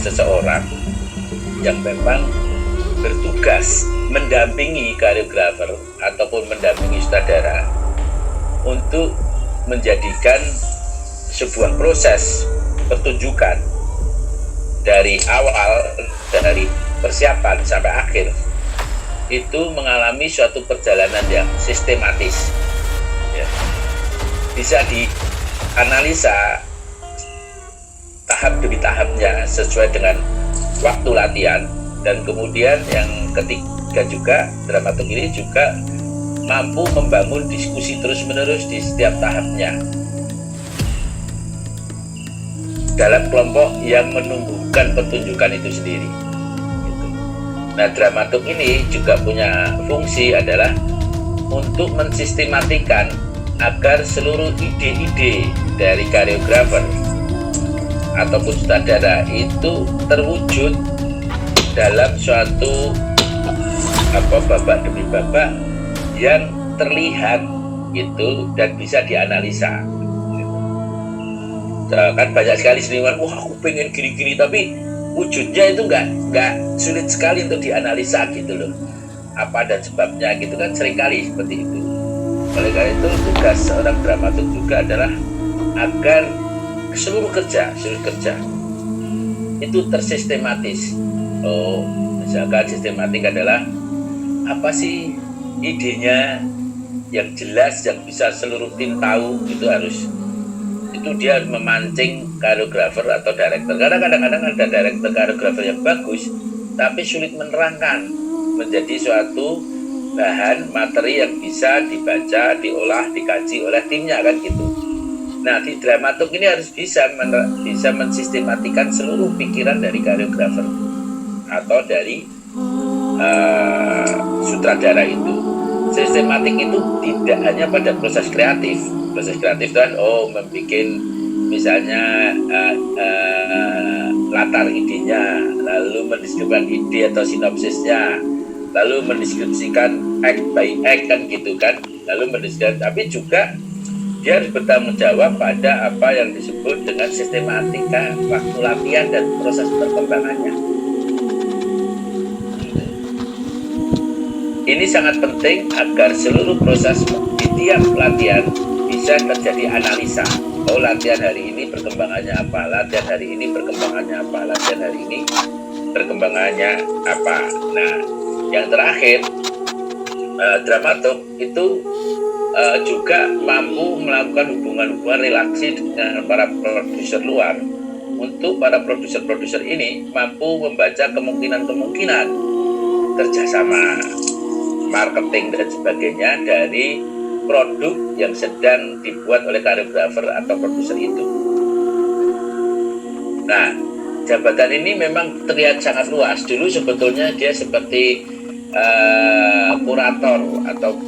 seseorang yang memang bertugas mendampingi koreografer ataupun mendampingi sutradara untuk menjadikan sebuah proses pertunjukan dari awal, dari persiapan sampai akhir itu mengalami suatu perjalanan yang sistematis ya. Bisa dianalisa tahap demi tahapnya sesuai dengan waktu latihan. Dan kemudian yang ketiga juga, dramaturg ini juga mampu membangun diskusi terus-menerus di setiap tahapnya dalam kelompok yang menumbuhkan pertunjukan itu sendiri. Nah, dramaturg ini juga punya fungsi adalah untuk mensistematikan agar seluruh ide-ide dari koreografer ataupun sutradara itu terwujud dalam suatu babak demi babak yang terlihat gitu dan bisa dianalisa. Kan banyak sekali seniman, wah aku pengen gini-gini, tapi wujudnya itu nggak sulit sekali untuk dianalisa gitu loh, apa dan sebabnya gitu kan, seringkali seperti itu. Oleh karena itu tugas seorang dramaturg juga adalah agar seluruh kerja itu tersistematis. Misalkan sistematik adalah apa sih idenya yang jelas, yang bisa seluruh tim tahu, itu dia memancing koreografer atau director. Karena kadang-kadang ada director koreografer yang bagus tapi sulit menerangkan menjadi suatu bahan materi yang bisa dibaca, diolah, dikaji oleh timnya kan gitu. Nah, di dramaturg ini harus bisa mensistematikan seluruh pikiran dari koreografer atau dari sutradara itu. Sistematik itu tidak hanya pada proses kreatif. Proses kreatif itu kan membuat misalnya latar idenya, lalu mendeskripsikan ide atau sinopsisnya, lalu mendeskripsikan act by act kan gitu kan, lalu mendeskripsikan, tapi juga dia harus bertanggung jawab pada apa yang disebut dengan sistematika waktu latihan dan proses perkembangannya. Ini sangat penting agar seluruh proses di tiap latihan bisa terjadi analisa. Latihan hari ini perkembangannya apa, latihan hari ini perkembangannya apa, latihan hari ini perkembangannya apa. Nah, yang terakhir, dramaturg itu juga mampu melakukan hubungan-hubungan relasi dengan para produser luar. Untuk para produser-produser ini mampu membaca kemungkinan-kemungkinan kerjasama marketing dan sebagainya dari produk yang sedang dibuat oleh koreografer atau produser itu. Nah, jabatan ini memang terlihat sangat luas. Dulu sebetulnya dia seperti kurator atau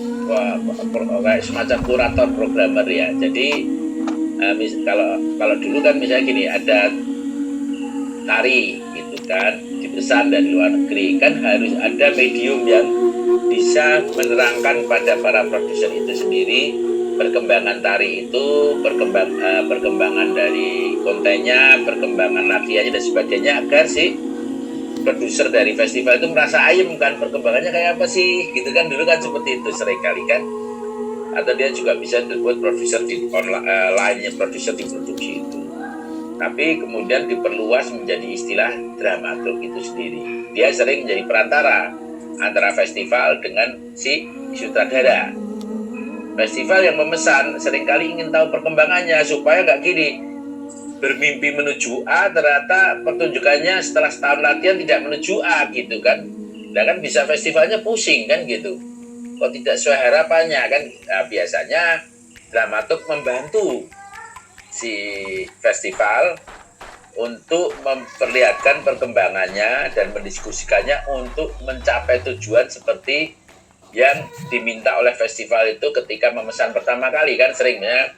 semacam kurator programmer ya. Jadi kalau dulu kan misalnya gini, ada tari gitu kan, dipesan dari luar negeri, kan harus ada medium yang bisa menerangkan pada para produser itu sendiri perkembangan tari itu, perkembangan dari kontennya, perkembangan latihannya dan sebagainya, agar si produser dari festival itu merasa ayem kan, perkembangannya kayak apa sih gitu kan. Dulu kan seperti itu seringkali kan. Atau dia juga bisa disebut produser di online, produser di produksi itu. Tapi kemudian diperluas menjadi istilah dramaturg itu sendiri. Dia sering menjadi perantara antara festival dengan si sutradara. Festival yang memesan seringkali ingin tahu perkembangannya supaya nggak gini, bermimpi menuju A, ternyata pertunjukannya setelah setahun latihan tidak menuju A gitu kan. Nah kan bisa festivalnya pusing kan gitu, kok tidak sesuai harapannya kan. Nah, biasanya dramaturg membantu si festival untuk memperlihatkan perkembangannya dan mendiskusikannya untuk mencapai tujuan seperti yang diminta oleh festival itu ketika memesan pertama kali kan. Seringnya